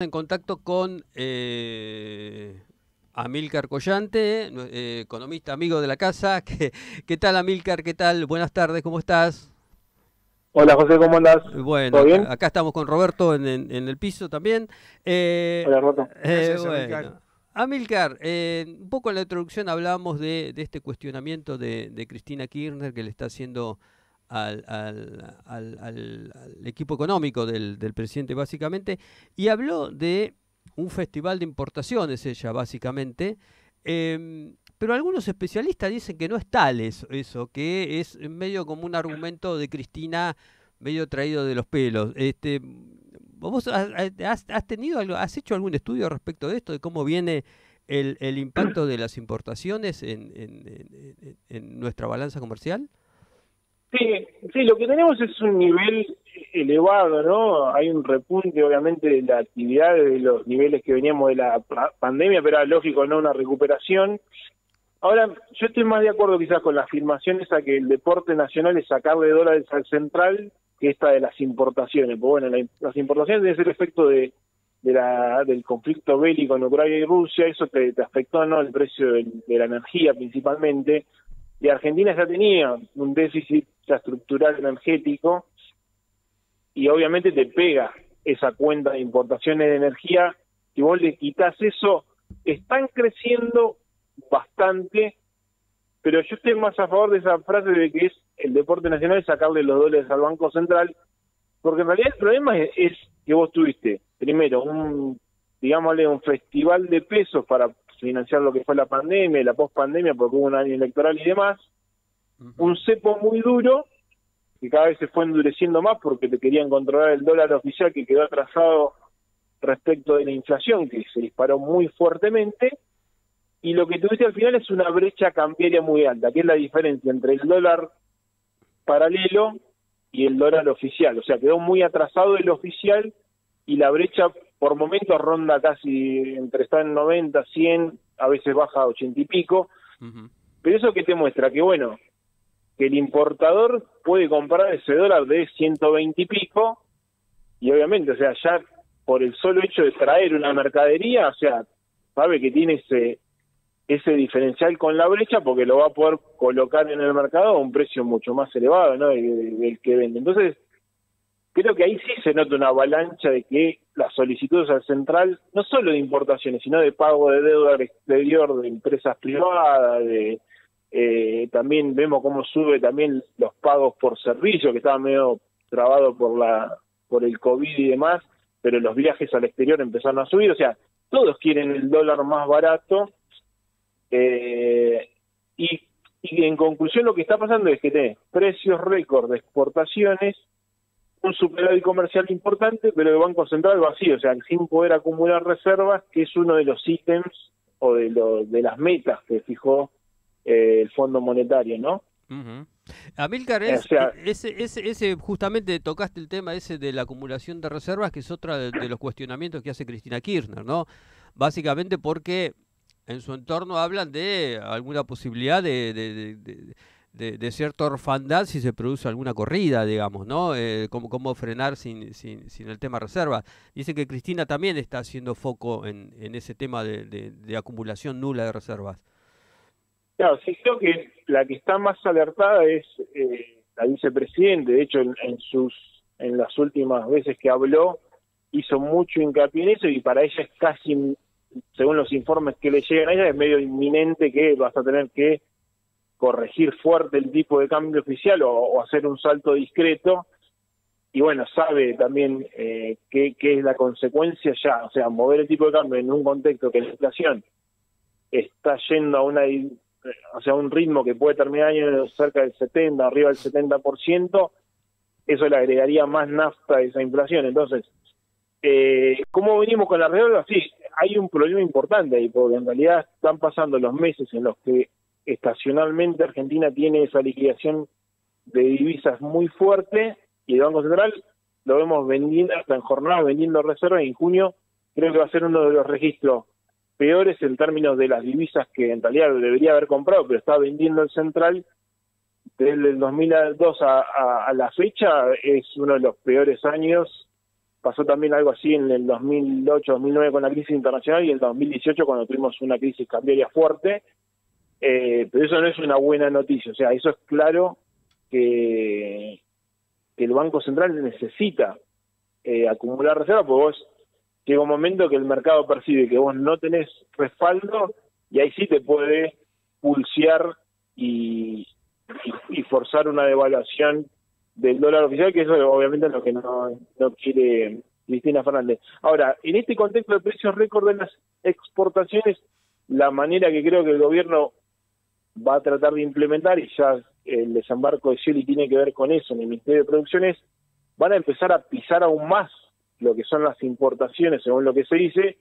En contacto con Amílcar Collante, economista amigo de la casa. ¿Qué tal, Amílcar? ¿Qué tal? Buenas tardes, ¿cómo estás? Hola José, ¿cómo andás? Bueno, ¿Todo bien? acá estamos con Roberto en el piso también. Eh, Hola Roberto. Gracias, Amilcar. bueno, Amílcar, un poco en la introducción hablábamos de este cuestionamiento de Cristina Kirchner que le está haciendo al equipo económico del presidente básicamente, y habló de un festival de importaciones ella básicamente, pero algunos especialistas dicen que no es tal eso, que es medio como un argumento de Cristina medio traído de los pelos. ¿Vos has tenido has hecho algún estudio respecto de esto, de cómo viene el impacto de las importaciones en nuestra balanza comercial? Sí, sí, lo que tenemos es un nivel elevado, ¿no? Hay un repunte, obviamente, de la actividad de los niveles que veníamos de la pandemia, pero era lógico, ¿no? Una recuperación. Ahora, yo estoy más de acuerdo quizás con la afirmación esa que el deporte nacional es sacarle dólares al central que esta de las importaciones. Pues bueno, las importaciones deben ser efecto del conflicto bélico en Ucrania y Rusia, eso te afectó, ¿no? El precio de la energía principalmente. Y Argentina ya tenía un déficit ya estructural energético y obviamente te pega esa cuenta de importaciones de energía. Si vos le quitas eso, están creciendo bastante, pero yo estoy más a favor de esa frase de que es el deporte nacional es sacarle los dólares al Banco Central, porque en realidad el problema es que vos tuviste, primero, digámosle, un festival de pesos para financiar lo que fue la pandemia y la pospandemia, porque hubo un año electoral y demás, un cepo muy duro, que cada vez se fue endureciendo más porque te querían controlar el dólar oficial que quedó atrasado respecto de la inflación, que se disparó muy fuertemente, y lo que tuviste al final es una brecha cambiaria muy alta, que es la diferencia entre el dólar paralelo y el dólar oficial. O sea, quedó muy atrasado el oficial y la brecha por momentos ronda casi entre está en 90, 100, a veces baja a 80 y pico. Ujú. Pero eso que te muestra que, bueno, que el importador puede comprar ese dólar de 120 y pico y obviamente, o sea, ya por el solo hecho de traer una mercadería, o sea, sabe que tiene ese diferencial con la brecha porque lo va a poder colocar en el mercado a un precio mucho más elevado, ¿no? Del que vende. Entonces, creo que ahí sí se nota una avalancha de que las solicitudes al central, no solo de importaciones, sino de pago de deuda al exterior de empresas privadas, también vemos cómo sube también los pagos por servicio, que estaba medio trabado por el COVID y demás, pero los viajes al exterior empezaron a subir, o sea, todos quieren el dólar más barato. Eh, y, y en conclusión lo que está pasando es que tenés precios récord de exportaciones, un superávit comercial importante, pero el Banco Central vacío, o sea, sin poder acumular reservas, que es uno de los ítems o de las metas que fijó el Fondo Monetario, ¿no? Ujú. Amílcar, O sea, ese justamente tocaste el tema ese de la acumulación de reservas, que es otra de los cuestionamientos que hace Cristina Kirchner, ¿no? Básicamente porque en su entorno hablan de alguna posibilidad de cierta orfandad si se produce alguna corrida, digamos, ¿no? Cómo frenar sin el tema reservas. Dice que Cristina también está haciendo foco en ese tema de acumulación nula de reservas. claro, sí creo que la que está más alertada es la vicepresidente. De hecho, en las últimas veces que habló, hizo mucho hincapié en eso y para ella es casi, según los informes que le llegan a ella, es medio inminente que vas a tener que corregir fuerte el tipo de cambio oficial o hacer un salto discreto. Y bueno, sabe también qué es la consecuencia ya, o sea, mover el tipo de cambio en un contexto que la inflación está yendo a o sea, un ritmo que puede terminar el año cerca del 70, arriba del 70%, eso le agregaría más nafta a esa inflación. Entonces, ¿cómo venimos con la reserva? Sí, hay un problema importante ahí, porque en realidad están pasando los meses en los que estacionalmente Argentina tiene esa liquidación de divisas muy fuerte y el Banco Central lo vemos vendiendo, hasta en jornadas vendiendo reservas, y en junio creo que va a ser uno de los registros peores en términos de las divisas que en realidad debería haber comprado, pero está vendiendo el central. Desde el 2002 a la fecha es uno de los peores años pasó también algo así en el 2008-2009 con la crisis internacional y en el 2018 cuando tuvimos una crisis cambiaria fuerte, pero eso no es una buena noticia. O sea, eso es claro que el Banco Central necesita acumular reservas, porque vos llega un momento que el mercado percibe que vos no tenés respaldo y ahí sí te puede pulsear y forzar una devaluación del dólar oficial, que eso obviamente es lo que no quiere Cristina Fernández. Ahora, en este contexto de precios récord de las exportaciones, la manera que creo que el gobierno va a tratar de implementar, y ya el desembarco de Scioli tiene que ver con eso en el Ministerio de Producciones, van a empezar a pisar aún más lo que son las importaciones, según lo que se dice,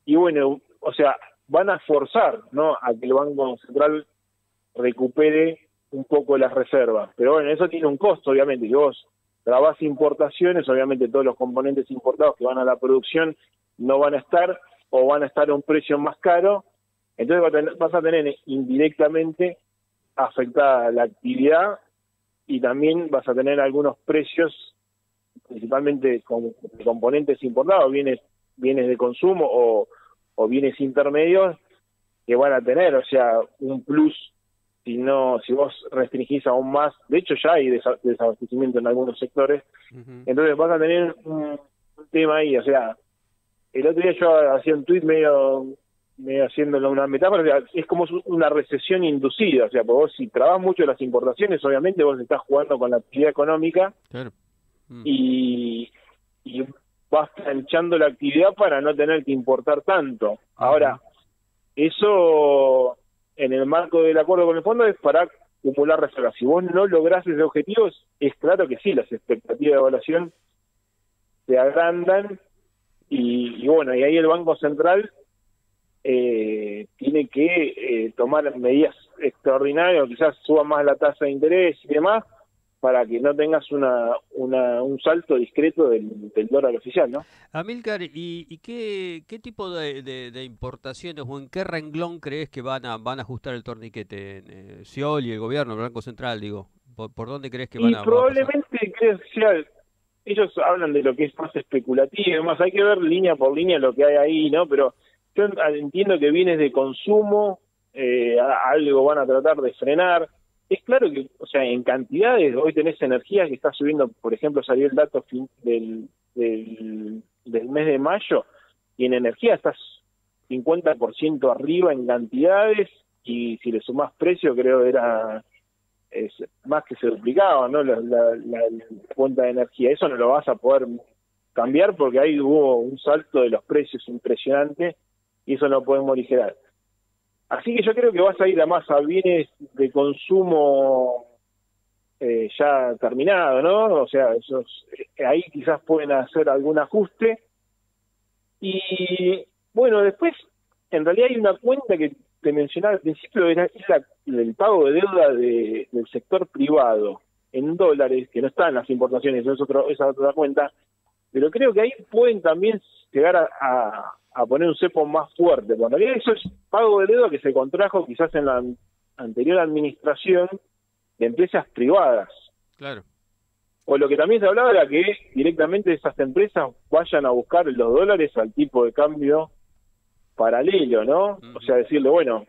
y bueno, o sea, van a forzar, ¿no?, a que el Banco Central recupere un poco las reservas. Pero bueno, eso tiene un costo, obviamente, que vos trabás importaciones, obviamente todos los componentes importados que van a la producción no van a estar, o van a estar a un precio más caro, entonces vas a tener indirectamente afectada la actividad y también vas a tener algunos precios, principalmente con componentes importados, bienes de consumo o bienes intermedios, que van a tener, o sea, un plus si vos restringís aún más. De hecho ya hay desabastecimiento en algunos sectores, entonces vas a tener un tema ahí. O sea, el otro día yo hacía un tuit medio haciéndolo una metáfora, o sea, es como una recesión inducida. O sea, porque vos si trabas mucho las importaciones, obviamente vos estás jugando con la actividad económica. Claro. Y vas planchando la actividad para no tener que importar tanto. Ahora, eso en el marco del acuerdo con el fondo es para acumular reservas. Si vos no lográs ese objetivo, es claro que sí, las expectativas de evaluación se agrandan y bueno, y ahí el Banco Central tiene que tomar medidas extraordinarias, o quizás suba más la tasa de interés y demás, para que no tengas un salto discreto del dólar oficial, ¿no? Amílcar, ¿y qué tipo de importaciones o en qué renglón crees que van a ajustar el torniquete? Scioli, el gobierno, el Banco Central, digo. ¿Por dónde crees que van a probablemente, creo que sea, ellos hablan de lo que es más especulativo y demás, hay que ver línea por línea lo que hay ahí, ¿no? Pero yo entiendo que bienes de consumo, algo van a tratar de frenar. Es claro que, o sea, en cantidades, hoy tenés energía que está subiendo, por ejemplo, salió el dato del mes de mayo, y en energía estás 50% arriba en cantidades, y si le sumás precio, creo es más que se duplicaba, ¿no?, la cuenta de energía. Eso no lo vas a poder cambiar porque ahí hubo un salto de los precios impresionante, y eso no podemos aligerar. Así que yo creo que vas a ir a más a bienes de consumo ya terminado, ¿no? O sea, ahí quizás pueden hacer algún ajuste. Y bueno, después, en realidad hay una cuenta que te mencionaba al principio, es el pago de deuda del sector privado en dólares, que no está en las importaciones, esa es otra cuenta, pero creo que ahí pueden también llegar a poner un cepo más fuerte. Cuando en realidad eso es pago de deuda que se contrajo quizás en la anterior administración de empresas privadas. Claro. O lo que también se hablaba era que directamente esas empresas vayan a buscar los dólares al tipo de cambio paralelo, ¿no? O sea, decirle, bueno,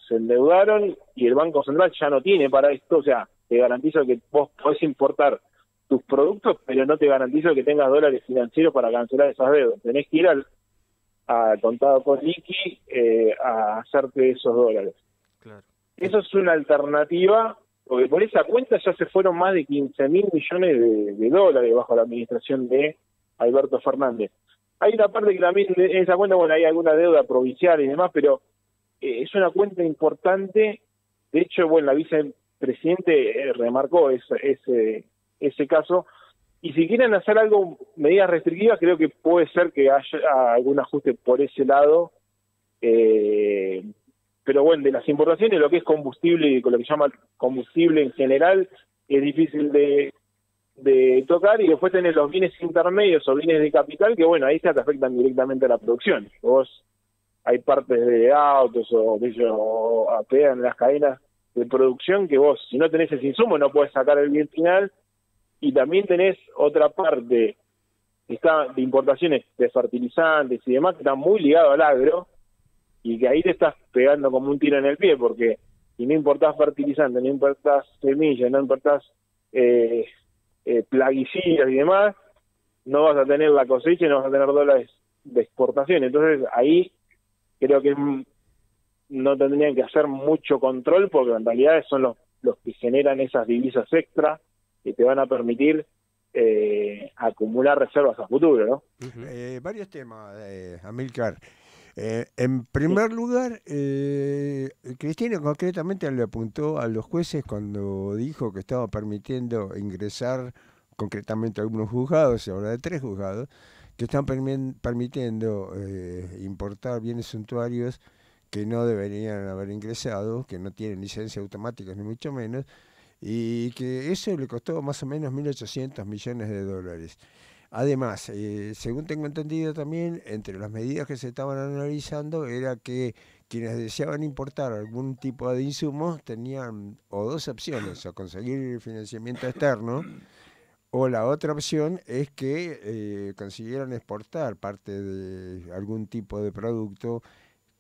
se endeudaron y el Banco Central ya no tiene para esto, o sea, te garantizo que vos podés importar tus productos, pero no te garantizo que tengas dólares financieros para cancelar esas deudas. Tenés que ir al contado con liqui a hacerte esos dólares. Claro. Eso es una alternativa, porque por esa cuenta ya se fueron más de 15.000 millones de dólares bajo la administración de Alberto Fernández. Hay una parte que también en esa cuenta, bueno, hay alguna deuda provincial y demás, pero es una cuenta importante. De hecho, bueno, la vicepresidente remarcó ese caso. Y si quieren hacer algo, medidas restrictivas, creo que puede ser que haya algún ajuste por ese lado. Pero bueno, de las importaciones, lo que es combustible y con lo que se llama combustible en general, es difícil de tocar. Y después tenés los bienes intermedios o bienes de capital, que bueno, ahí se te afectan directamente a la producción. Vos hay partes de autos o apean en las cadenas de producción que vos, si no tenés ese insumo, no podés sacar el bien final. Y también tenés otra parte está de importaciones de fertilizantes y demás, que está muy ligado al agro, y que ahí te estás pegando como un tiro en el pie, porque si no importás fertilizantes, no importás semillas, no importás plaguicidas y demás, no vas a tener la cosecha y no vas a tener dólares de exportación. Entonces ahí creo que no tendrían que hacer mucho control, porque en realidad son los que generan esas divisas extra que te van a permitir acumular reservas a futuro, ¿no? Varios temas, Amílcar. En primer lugar, Cristina concretamente le apuntó a los jueces cuando dijo que estaba permitiendo ingresar concretamente a algunos juzgados, se habla de 3 juzgados, que están permitiendo importar bienes suntuarios que no deberían haber ingresado, que no tienen licencia automática ni mucho menos, y que eso le costó más o menos 1.800 millones de dólares. Además, según tengo entendido también, entre las medidas que se estaban analizando era que quienes deseaban importar algún tipo de insumos tenían o 2 opciones, o conseguir financiamiento externo, o la otra opción es que consiguieran exportar parte de algún tipo de producto,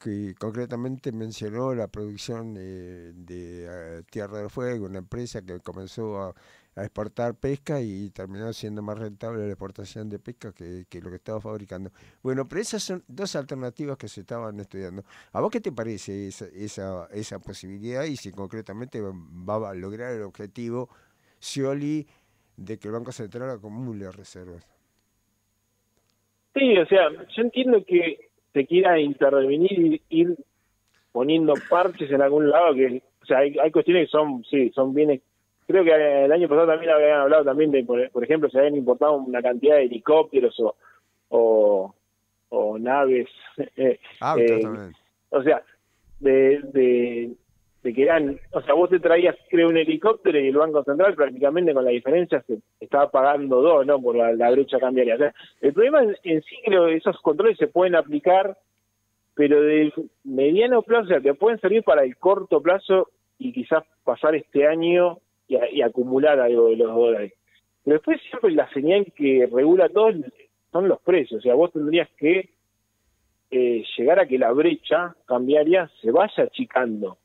que concretamente mencionó la producción de Tierra del Fuego, una empresa que comenzó a exportar pesca y terminó siendo más rentable la exportación de pesca que lo que estaba fabricando. Bueno, pero esas son 2 alternativas que se estaban estudiando. ¿A vos qué te parece esa posibilidad y si concretamente va a lograr el objetivo Scioli de que el Banco Central acumule reservas? Sí, o sea, yo entiendo que se quiera intervenir y ir poniendo parches en algún lado, que, o sea, hay cuestiones que son bienes. Creo que el año pasado también habían hablado también de, por ejemplo, se habían importado una cantidad de helicópteros o naves, o sea, de que eran, o sea, vos te traías, creo, un helicóptero y el Banco Central prácticamente con la diferencia se estaba pagando 2, ¿no? Por la brecha cambiaria. O sea, el problema en sí, creo que esos controles se pueden aplicar, pero de mediano plazo, o sea, que pueden servir para el corto plazo y quizás pasar este año y acumular algo de los dólares. Pero después siempre la señal que regula todo son los precios. O sea, vos tendrías que llegar a que la brecha cambiaria se vaya achicando.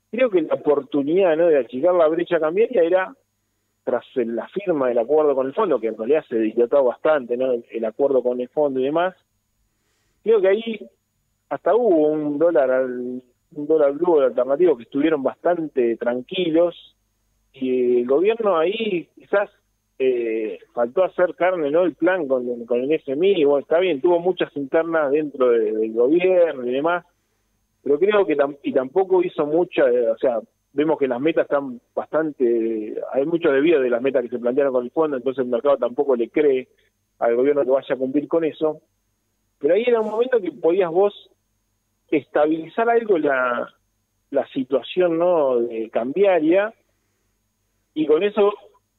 Creo que la oportunidad, ¿no?, de achicar la brecha cambiaria era tras la firma del acuerdo con el fondo, que en realidad se diluyó bastante, ¿no?, el acuerdo con el fondo y demás. Creo que ahí hasta hubo un dólar blue alternativo que estuvieron bastante tranquilos, y el gobierno ahí quizás faltó hacer carne, ¿no?, el plan con el FMI. Bueno, está bien, tuvo muchas internas dentro del gobierno y demás, pero creo que tampoco hizo mucha, o sea, vemos que las metas están bastante, hay mucho desvío de las metas que se plantearon con el fondo, entonces el mercado tampoco le cree al gobierno que vaya a cumplir con eso. Pero ahí era un momento que podías vos estabilizar algo la situación, ¿no?, cambiaria, y con eso,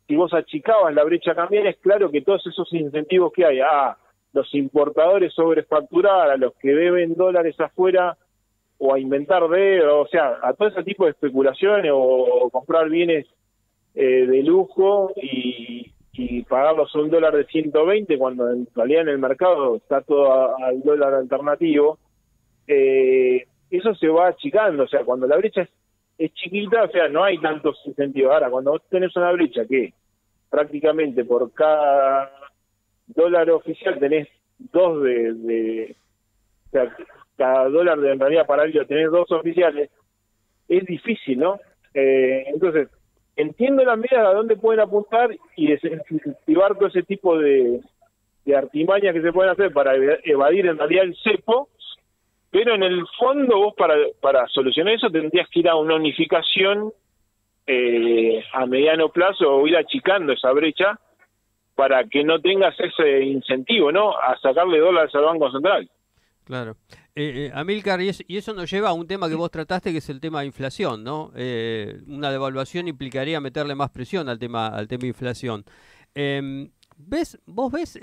si vos achicabas la brecha cambiaria, es claro que todos esos incentivos que hay a los importadores sobrefacturar, a los que deben dólares afuera, o a inventar o sea, a todo ese tipo de especulaciones, o comprar bienes de lujo y pagarlos a un dólar de 120 cuando en realidad en el mercado está todo al dólar alternativo, eso se va achicando. O sea, cuando la brecha es chiquita, o sea, no hay tantos incentivos. Ahora, cuando vos tenés una brecha que prácticamente por cada dólar oficial tenés 2 o sea, cada dólar en realidad para ello tenés 2 oficiales, es difícil, ¿no? Entonces, entiendo las medidas a dónde pueden apuntar y desincentivar todo ese tipo de artimañas que se pueden hacer para evadir en realidad el cepo, pero en el fondo vos para solucionar eso tendrías que ir a una unificación a mediano plazo, o ir achicando esa brecha para que no tengas ese incentivo, ¿no?, a sacarle dólares al Banco Central. Claro. Amílcar, y eso nos lleva a un tema que vos trataste, que es el tema de inflación, ¿no? Una devaluación implicaría meterle más presión al tema inflación. ¿Vos ves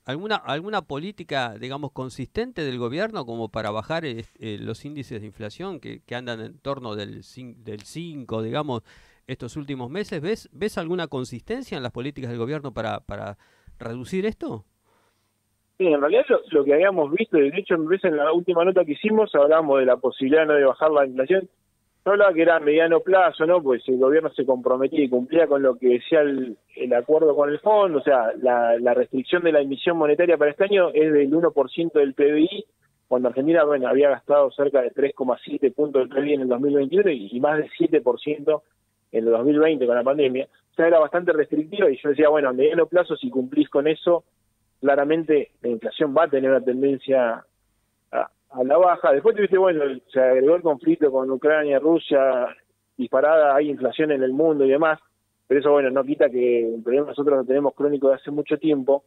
alguna política, digamos, consistente del gobierno como para bajar los índices de inflación que andan en torno del 5, digamos, estos últimos meses? ¿Ves alguna consistencia en las políticas del gobierno para reducir esto? Sí, en realidad lo que habíamos visto, de hecho, me parece en la última nota que hicimos, hablábamos de la posibilidad, ¿no?, de bajar la inflación. Yo hablaba que era a mediano plazo, ¿no?, pues si el gobierno se comprometía y cumplía con lo que decía el acuerdo con el fondo, o sea, la restricción de la emisión monetaria para este año es del 1% del PBI, cuando Argentina, bueno, había gastado cerca de 3,7 puntos del PBI en el 2021 y más del 7% en el 2020 con la pandemia. O sea, era bastante restrictiva y yo decía, bueno, a mediano plazo, si cumplís con eso, claramente la inflación va a tener una tendencia a la baja. Después tuviste, bueno, se agregó el conflicto con Ucrania, Rusia, disparada, hay inflación en el mundo y demás, pero eso, bueno, no quita que el problema nosotros lo tenemos crónico de hace mucho tiempo.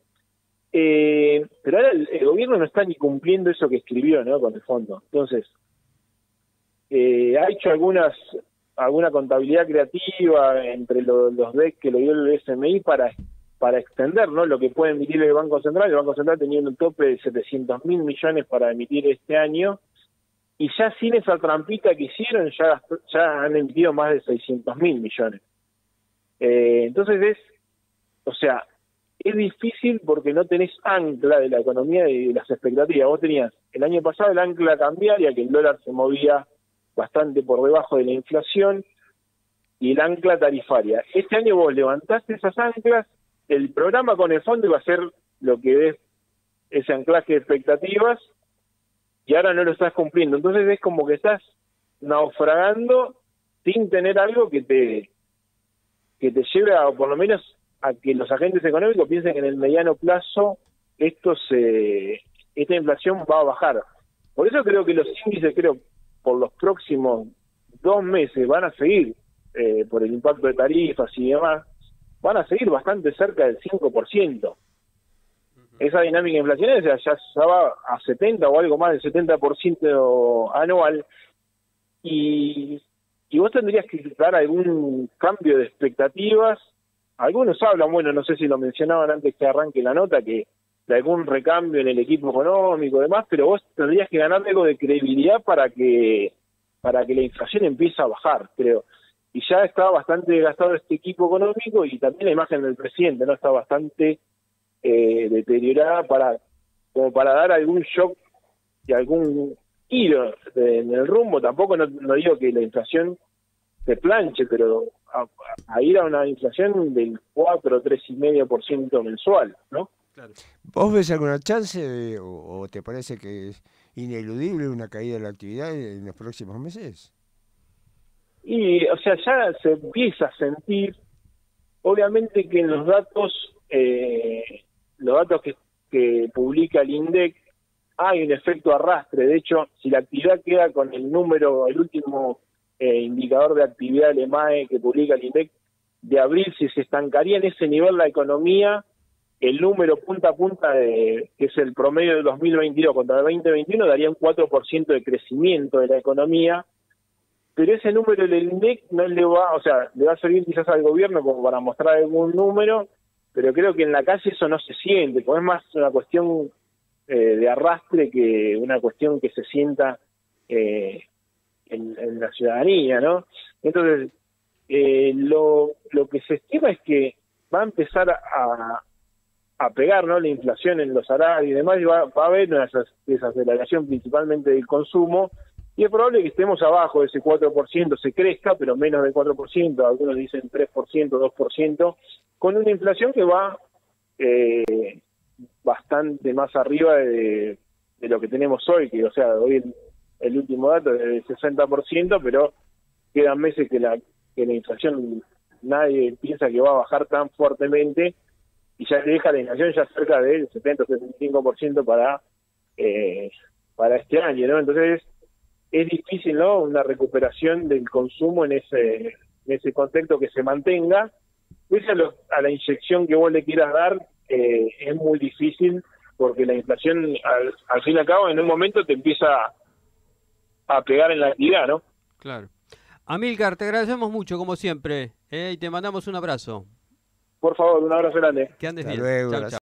Pero ahora el gobierno no está ni cumpliendo eso que escribió, ¿no?, con el fondo. Entonces, ha hecho alguna contabilidad creativa entre los DEC que lo dio el FMI para extender, ¿no?, lo que puede emitir el Banco Central. El Banco Central teniendo un tope de 700.000 millones para emitir este año, y ya sin esa trampita que hicieron, ya han emitido más de 600.000 millones. Entonces es difícil porque no tenés ancla de la economía y de las expectativas. Vos tenías el año pasado el ancla cambiaria, que el dólar se movía bastante por debajo de la inflación, y el ancla tarifaria. Este año vos levantaste esas anclas, el programa con el fondo iba a ser lo que es ese anclaje de expectativas, y ahora no lo estás cumpliendo. Entonces es como que estás naufragando sin tener algo que te lleve a, por lo menos, a que los agentes económicos piensen que en el mediano plazo esta inflación va a bajar. Por eso creo que los índices, por los próximos 2 meses van a seguir, por el impacto de tarifas y demás, van a seguir bastante cerca del 5%. Esa dinámica inflacionaria ya va a 70 o algo más del 70% anual, y vos tendrías que dar algún cambio de expectativas. Algunos hablan, bueno, no sé si lo mencionaban antes que arranque la nota, que de algún recambio en el equipo económico y demás, pero vos tendrías que ganar algo de credibilidad para que la inflación empiece a bajar, creo. Y ya está bastante desgastado este equipo económico, y también la imagen del presidente, ¿no?, está bastante deteriorada como para dar algún shock y algún giro en el rumbo. Tampoco no digo que la inflación se planche, pero a ir a una inflación del 4 o 3,5% mensual, ¿no? Claro. ¿Vos ves alguna chance o te parece que es ineludible una caída de la actividad en los próximos meses? Y, o sea, ya se empieza a sentir, obviamente, que en los datos que publica el INDEC hay un efecto arrastre. De hecho, si la actividad queda con el último indicador de actividad del EMAE que publica el INDEC de abril, si se estancaría en ese nivel la economía, el número punta a punta, que es el promedio de 2022 contra el 2021, daría un 4% de crecimiento de la economía. Pero ese número del INDEC no le va, le va a servir quizás al gobierno como para mostrar algún número, pero creo que en la calle eso no se siente, como es más una cuestión de arrastre que una cuestión que se sienta en la ciudadanía, ¿no? Entonces, lo que se estima es que va a empezar a pegar, ¿no?, la inflación en los salarios y demás, y va a haber una desaceleración principalmente del consumo, y es probable que estemos abajo de ese 4%, se crezca, pero menos del 4%, algunos dicen 3%, 2%, con una inflación que va bastante más arriba de lo que tenemos hoy, que, hoy el último dato es del 60%, pero quedan meses que la inflación nadie piensa que va a bajar tan fuertemente, y ya deja la inflación ya cerca del 70-75% para este año, ¿no? Entonces es difícil, ¿no?, una recuperación del consumo en ese contexto que se mantenga. Pese a la inyección que vos le quieras dar, es muy difícil, porque la inflación al fin y al cabo en un momento te empieza a pegar en la actividad, ¿no? Claro. Amílcar, te agradecemos mucho, como siempre, y te mandamos un abrazo. Por favor, un abrazo grande. Que andes Hasta bien. luego. Chau, chau.